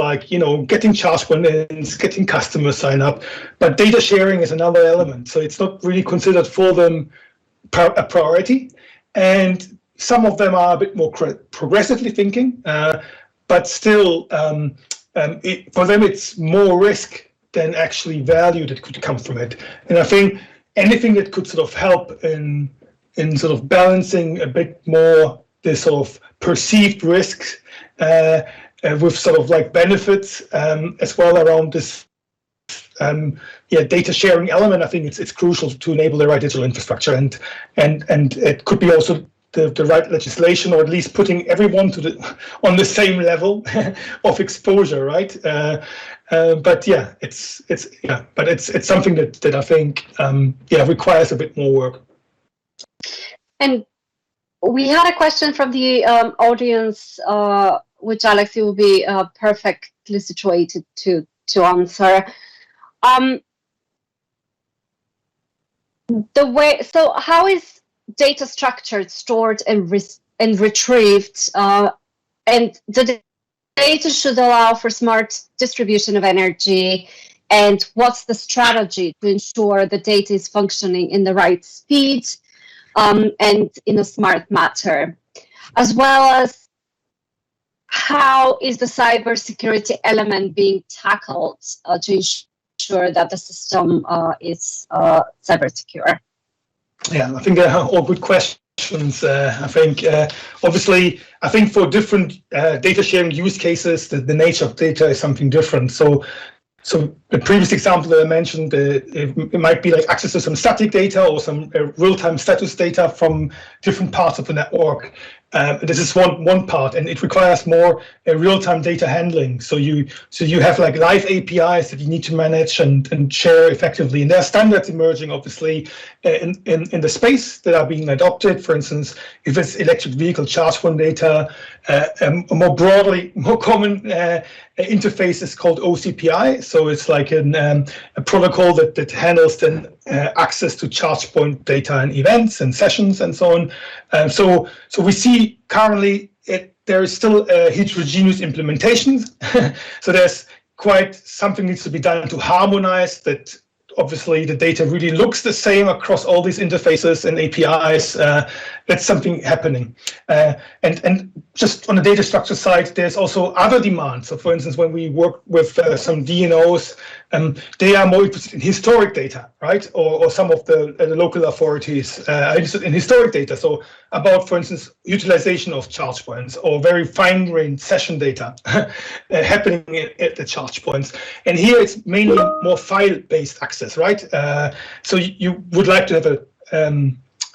getting charge points, getting customers sign up, but data sharing is another element. So it's not really considered for them a priority, and some of them are a bit more progressively thinking, but still, for them it's more risk than actually value that could come from it. And I think anything that could sort of help in sort of balancing a bit more the sort of perceived risks with sort of like benefits as well around this data sharing element. I think it's crucial to enable the right digital infrastructure, and it could be also the right legislation, or at least putting everyone on the same level of exposure, right? But yeah, it's something that I think requires a bit more work. And we had a question from the audience, which Alex, you will be perfectly situated to answer. So how is data structured, stored, and retrieved? And the data should allow for smart distribution of energy. And what's the strategy to ensure the data is functioning in the right speed and in a smart manner? As well as how is the cybersecurity element being tackled to ensure that the system is cyber secure? Yeah, I think they're all good questions. I think, obviously, I think for different data sharing use cases, the nature of data is something different. So the previous example that I mentioned, it might be like access to some static data or some real-time status data from different parts of the network. This is one part, and it requires more real-time data handling. So you have like live APIs that you need to manage and share effectively. And there are standards emerging, obviously, in the space that are being adopted. For instance, if it's electric vehicle charge point data, more common interface is called OCPI. So it's like a protocol that handles then access to charge point data and events and sessions and so on. So we see currently there is still heterogeneous implementations. So there's quite something needs to be done to harmonize that. Obviously, the data really looks the same across all these interfaces and APIs. That's something happening. And just on the data structure side, there's also other demands. So, for instance, when we work with some DNOs, they are more interested in historic data, right? Or some of the local authorities are interested in historic data. So about, for instance, utilization of charge points or very fine-grained session data happening at the charge points. And here it's mainly more file-based access, right? So you would like to have a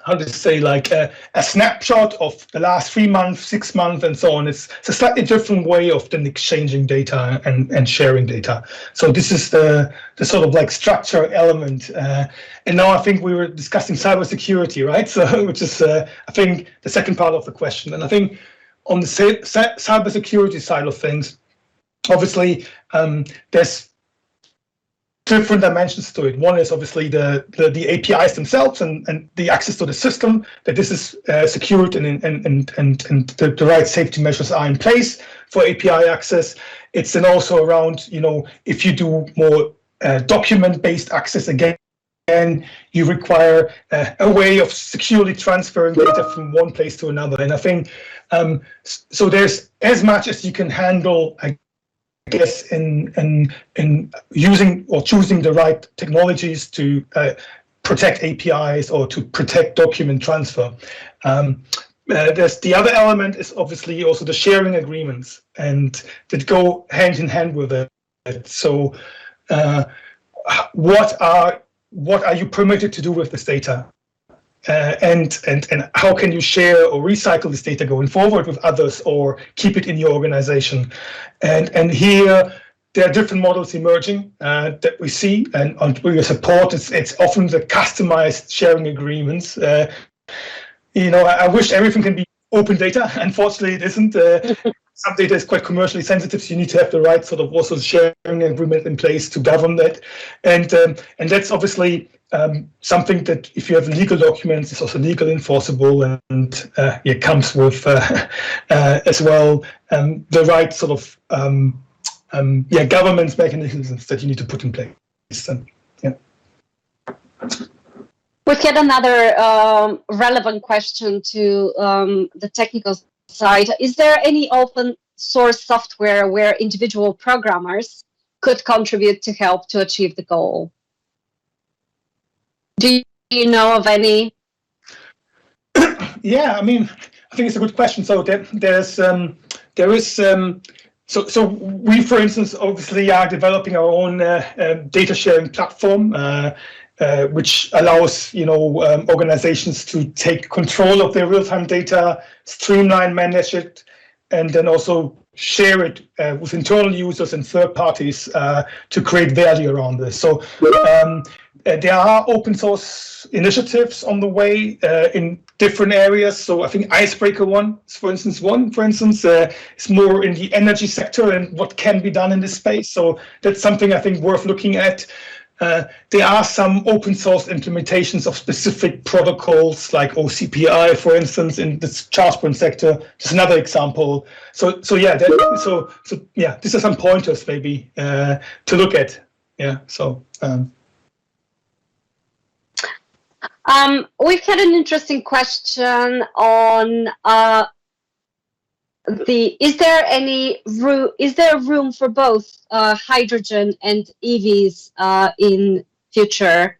how to say, like a snapshot of the last 3 months, 6 months, and so on. It's a slightly different way of then exchanging data and sharing data. So this is the sort of like structure element. And now I think we were discussing cybersecurity, right? So which is I think the second part of the question. And I think on the cybersecurity side of things, obviously there's different dimensions to it. One is obviously the APIs themselves and the access to the system, that this is secured and the right safety measures are in place for API access. It's then also around, if you do more document-based access, again, you require a way of securely transferring data from one place to another. And I think, so there's as much as you can handle, I guess, in using or choosing the right technologies to protect APIs or to protect document transfer. There's the other element is obviously also the sharing agreements, and that go hand in hand with it. So what are you permitted to do with this data? And how can you share or recycle this data going forward with others or keep it in your organization? And here there are different models emerging that we see, and with your support, it's often the customized sharing agreements. I wish everything can be open data. Unfortunately, it isn't. Some data is quite commercially sensitive, so you need to have the right sort of also sharing agreement in place to govern that. And that's obviously something that, if you have legal documents, is also legal enforceable, and it comes with as well the right sort of governance mechanisms that you need to put in place. We've got another relevant question to the technical side. Is there any open source software where individual programmers could contribute to help to achieve the goal? Do you know of any? Yeah, I mean, I think it's a good question. So there's there is so we, for instance, obviously are developing our own data sharing platform, which allows organizations to take control of their real-time data, streamline, manage it, and then also share it with internal users and third parties to create value around this. So there are open source initiatives on the way in different areas. So I think Icebreaker one, for instance, is more in the energy sector and what can be done in this space. So that's something I think worth looking at. There are some open source implementations of specific protocols like OCPI, for instance, in the charge-point sector. Just another example. So yeah, these are some pointers maybe to look at. Yeah. So. We've had an interesting question on is there room for both hydrogen and EVs in future?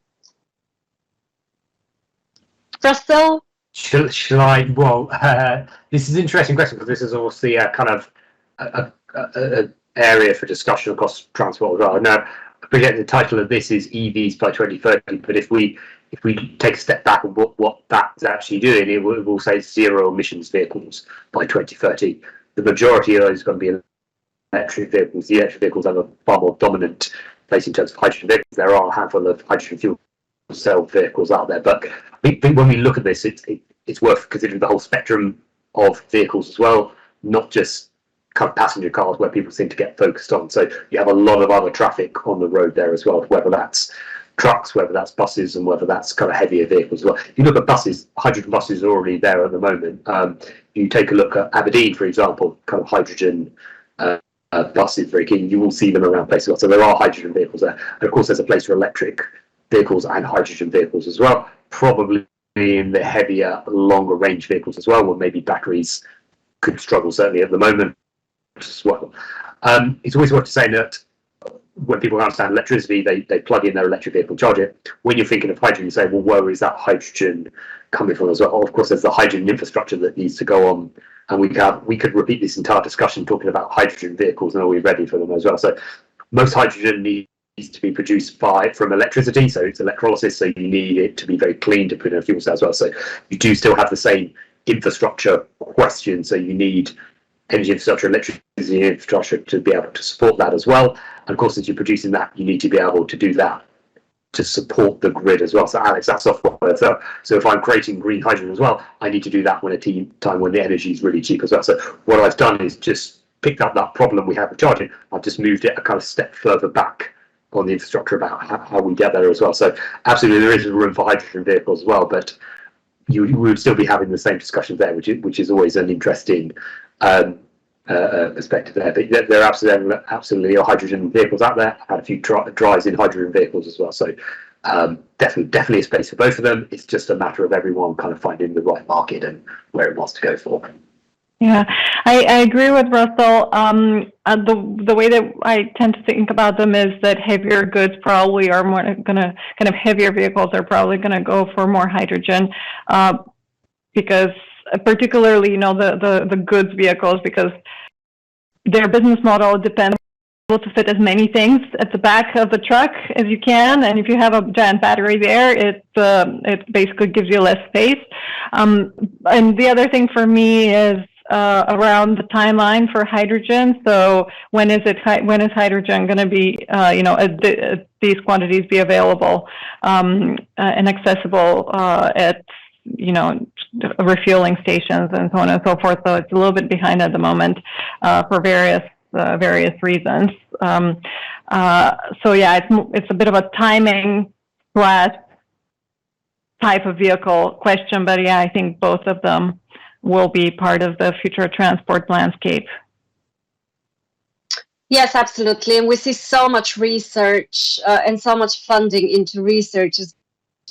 Russell? Shall I? Well, this is an interesting question because this is obviously a kind of a area for discussion across transport as well. Now, I appreciate the title of this is EVs by 2030, but if we take a step back and what that's actually doing, it will say zero emissions vehicles by 2030. The majority of those are going to be electric vehicles. The electric vehicles have a far more dominant place in terms of hydrogen vehicles. There are a handful of hydrogen fuel cell vehicles out there, but I think when we look at this, it's worth considering the whole spectrum of vehicles as well, not just kind of passenger cars where people seem to get focused on. So you have a lot of other traffic on the road there as well, whether that's trucks, whether that's buses, and whether that's kind of heavier vehicles as well. If you look at buses, hydrogen buses are already there at the moment. You take a look at Aberdeen, for example, kind of hydrogen buses, very keen. You will see them around places. So there are hydrogen vehicles there. And of course, there's a place for electric vehicles and hydrogen vehicles as well, probably in the heavier, longer range vehicles as well, where maybe batteries could struggle, certainly at the moment as well. It's always worth saying that when people understand electricity, they plug in their electric vehicle, charge it. When you're thinking of hydrogen, you say, well, where is that hydrogen coming from as well? Of course, there's the hydrogen infrastructure that needs to go on, and we could repeat this entire discussion talking about hydrogen vehicles and are we ready for them as well. So most hydrogen needs to be produced from electricity, so it's electrolysis, so you need it to be very clean to put in a fuel cell as well. So you do still have the same infrastructure question, so you need energy infrastructure, electricity infrastructure to be able to support that as well. And of course, as you're producing that, you need to be able to do that to support the grid as well. So Alex, that's software. So if I'm creating green hydrogen as well, I need to do that when a time when the energy is really cheap as well. So what I've done is just picked up that problem we have with charging. I've just moved it a kind of step further back on the infrastructure about how we get there as well. So absolutely, there is room for hydrogen vehicles as well, but you would still be having the same discussions there, which is always an interesting perspective there. But there are absolutely are hydrogen vehicles out there. I've had a few drives in hydrogen vehicles as well. So definitely a space for both of them. It's just a matter of everyone kind of finding the right market and where it wants to go for. Yeah, I agree with Russell. The way that I tend to think about them is that heavier goods probably are more gonna kind of heavier vehicles are probably gonna go for more hydrogen, because particularly the goods vehicles, because their business model depends on to fit as many things at the back of the truck as you can, and if you have a giant battery there, it basically gives you less space. And the other thing for me is around the timeline for hydrogen. So when is hydrogen going to be these quantities be available and accessible at refueling stations and so on and so forth? So it's a little bit behind at the moment for various reasons. So yeah, it's a bit of a timing type of vehicle question, but yeah, I think both of them will be part of the future transport landscape. Yes, absolutely. And we see so much research and so much funding into research as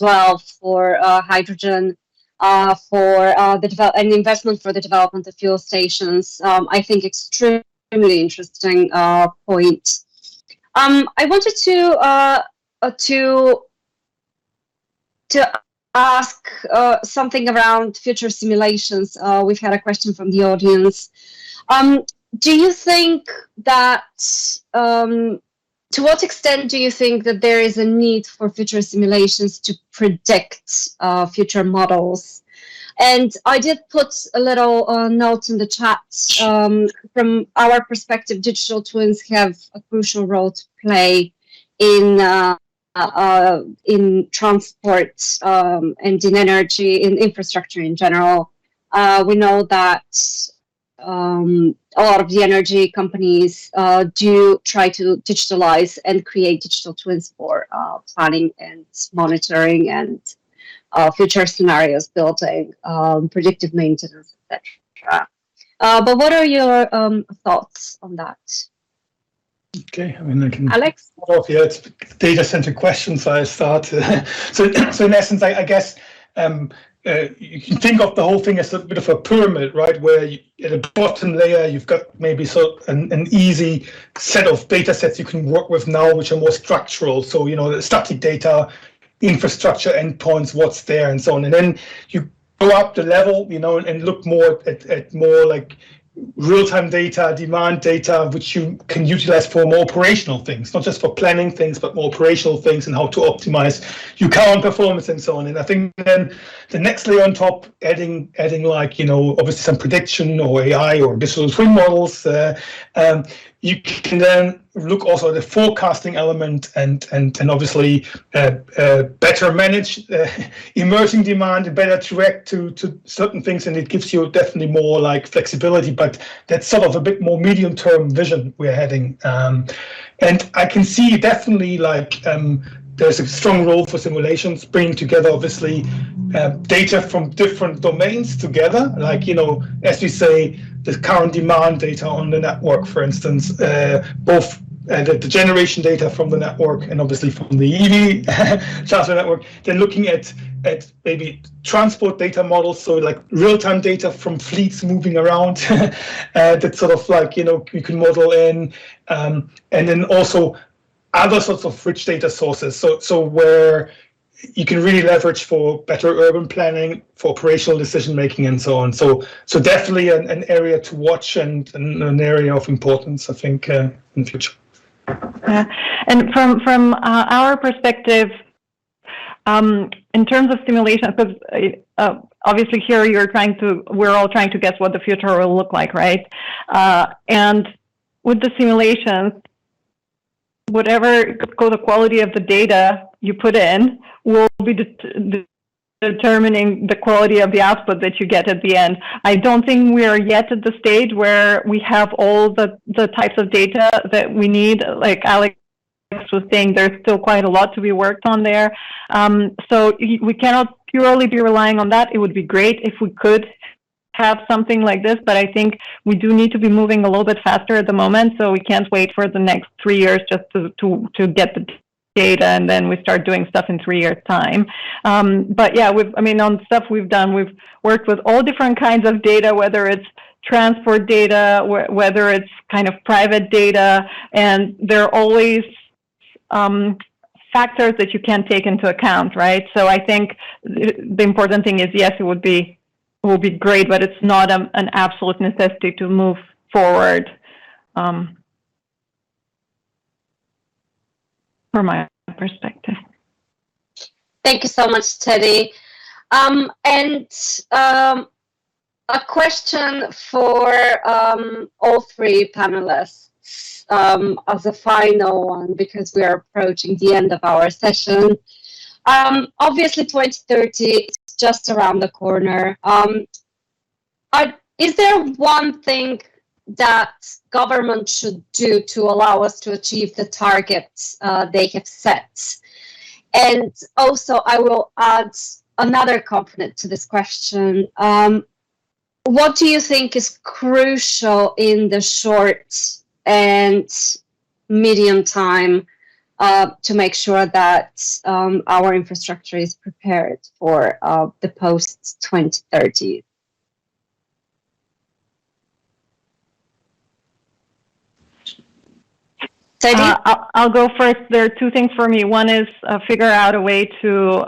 well for hydrogen, for and investment for the development of fuel stations. I think extremely interesting point. I wanted to ask something around future simulations. We've had a question from the audience. do you think that, to what extent do you think that there is a need for future simulations to predict future models? And I did put a little note in the chat. From our perspective, digital twins have a crucial role to play in transport and in energy, in infrastructure in general. We know that a lot of the energy companies do try to digitalize and create digital twins for planning and monitoring and future scenarios building, predictive maintenance, etc. But what are your thoughts on that? Okay, I mean, I can. Alex? Yeah, it's data center question, so I start. So in essence, I guess you can think of the whole thing as a bit of a pyramid, right? Where at the bottom layer, you've got maybe an easy set of data sets you can work with now, which are more structural. So, the static data, infrastructure endpoints, what's there, and so on. And then you go up the level, and look more at more like real-time data, demand data, which you can utilize for more operational things, not just for planning things, but more operational things and how to optimize your current performance and so on. And I think then the next layer on top, adding like, obviously some prediction or AI or digital twin models, you can then look also at the forecasting element and obviously better manage emerging demand and better direct to certain things, and it gives you definitely more like flexibility, but that's sort of a bit more medium-term vision we're heading. And I can see definitely like there's a strong role for simulations, bringing together obviously data from different domains together, like, as we say, the current demand data on the network, for instance, both the generation data from the network and obviously from the EV transfer network, then looking at maybe transport data models, so like real-time data from fleets moving around, that sort of like, you can model in, and then also other sorts of rich data sources, so where you can really leverage for better urban planning, for operational decision making, and so on. So definitely an area to watch and an area of importance, I think, in the future. Yeah, and from our perspective, in terms of simulation, because obviously here we're all trying to guess what the future will look like, right? And with the simulations, whatever the quality of the data you put in will be determining the quality of the output that you get at the end. I don't think we are yet at the stage where we have all the types of data that we need. Like Alex was saying, there's still quite a lot to be worked on there. So we cannot purely be relying on that. It would be great if we could have something like this, but I think we do need to be moving a little bit faster at the moment, so we can't wait for the next 3 years just to get the data and then we start doing stuff in 3 years' time. But yeah, on stuff we've done, we've worked with all different kinds of data, whether it's transport data, whether it's kind of private data, and there are always factors that you can take into account, right? So I think the important thing is, yes, it will be great, but it's not an absolute necessity to move forward. From my perspective. Thank you so much, Teddy. And a question for all three panelists as a final one, because we are approaching the end of our session. Obviously, 2030 is just around the corner. Is there one thing that government should do to allow us to achieve the targets they have set? And also, I will add another component to this question. What do you think is crucial in the short and medium time to make sure that our infrastructure is prepared for the post-2030? I'll go first. There are two things for me. One is figure out a way to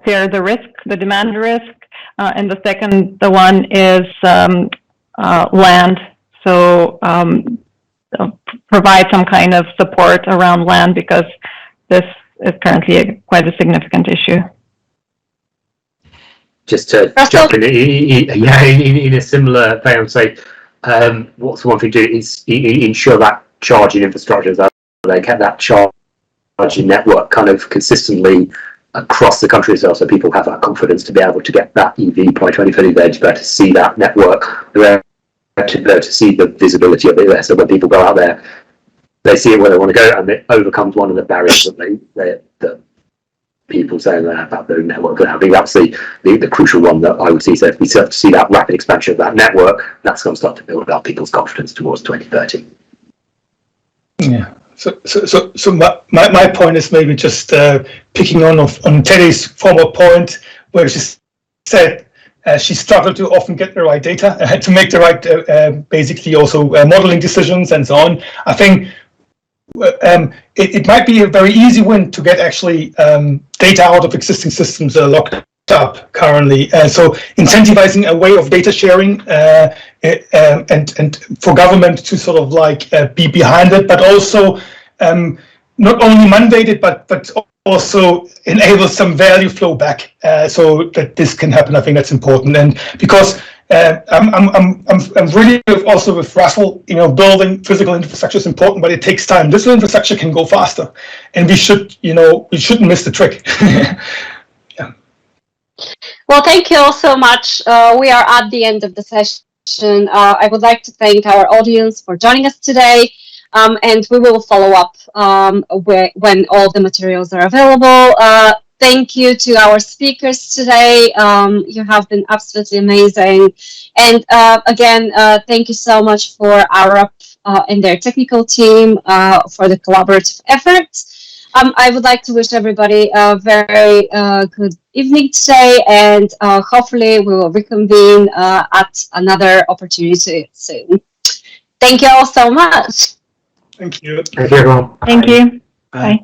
share the risk, the demand risk, and the one is land So provide some kind of support around land, because this is currently quite a significant issue. Just to jump in a similar vein, say, what's one thing to do is ensure that charging infrastructure, that they get that charging network kind of consistently across the country as well, so people have that confidence to be able to get that EV by 2030, they're to be able to see that network, they're to be able to see the visibility of it there, so when people go out there, they see it where they want to go, and it overcomes one of the barriers that people saying about the network. I think that's the crucial one that I would see. So if we start to see that rapid expansion of that network, that's going to start to build up people's confidence towards 2030. Yeah. So my point is maybe just picking on Teddy's former point, where she said she struggled to often get the right data to make the right, basically also modeling decisions and so on. I think it might be a very easy win to get actually data out of existing systems locked up currently. So incentivizing a way of data sharing and for government to sort of like be behind it, but also not only mandate it, but also enable some value flow back so that this can happen. I think that's important, and because I'm really also with Russell, building physical infrastructure is important, but it takes time. Digital infrastructure can go faster, and we shouldn't miss the trick. Yeah. Well, thank you all so much. We are at the end of the session. I would like to thank our audience for joining us today. And we will follow up when all the materials are available. Thank you to our speakers today. You have been absolutely amazing. And again, thank you so much for Arup and their technical team for the collaborative efforts. I would like to wish everybody a very good evening today, and hopefully we will reconvene at another opportunity soon. Thank you all so much. Thank you. Thank you, everyone. Thank you. Bye.